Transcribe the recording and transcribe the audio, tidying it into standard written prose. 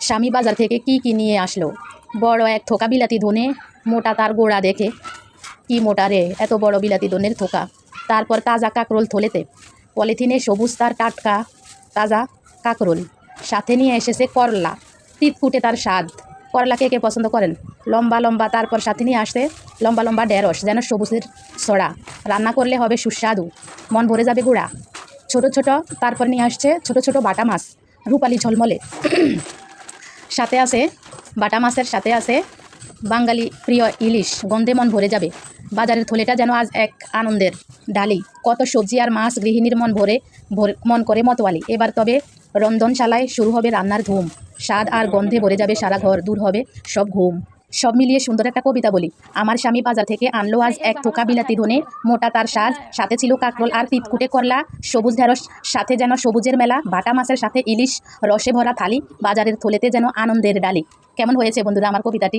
স্বামী বাজার থেকে কি নিয়ে আসলো? বড় এক থোকা বিলাতি ধনে, মোটা তার গোড়া দেখে। কি মোটা রে, এত বড় বিলাতি ধনের থোকা। তারপর তাজা কাকরোল থলেতে, পলিথিনে সবুজ তার টাটকা তাজা কাকরোল। সাথে নিয়ে এসেছে করলা, তিতকুটে তার স্বাদ। করলা কে পছন্দ করেন? লম্বা লম্বা। তারপর সাথে নিয়ে আসছে লম্বা লম্বা ঢেঁড়স, যেন সবুজের ছড়া। রান্না করলে হবে সুস্বাদু, মন ভরে যাবে গুঁড়া। ছোট ছোট। তারপর নিয়ে আসছে ছোট ছোট বাটা মাছ, রূপালি ঝলমলে। সাথে আছে বাটা মাছের সাথে আছে বাঙালি প্রিয় ইলিশ, গন্ধে মন ভরে যাবে। বাজারের থলেটা যেন আজ এক আনন্দের ডালি। কত সবজি আর মাছ, গৃহিণীর মন করে মতোয়ালি। এবার তবে রন্ধনশালায় শুরু হবে রান্নার ধুম। স্বাদ আর গন্ধে ভরে যাবে সারা ঘর, দূর হবে সব ঘুম। সব মিলিয়ে সুন্দর একটা কবিতা বলি। আমার স্বামী বাজার থেকে আনলো আজ এক থোকা বিলাতি ধনে, মোটা তার স্বাদ। সাথে ছিল কাকরোল আর তিতকুটে করলা, সবুজ ঢেঁড়স সাথে যেন সবুজের মেলা। বাটা মাছের সাথে ইলিশ, রসে ভরা থালি। বাজারের থলেতে যেন আনন্দের ডালি। কেমন হয়েছে বন্ধুরা আমার কবিতাটি?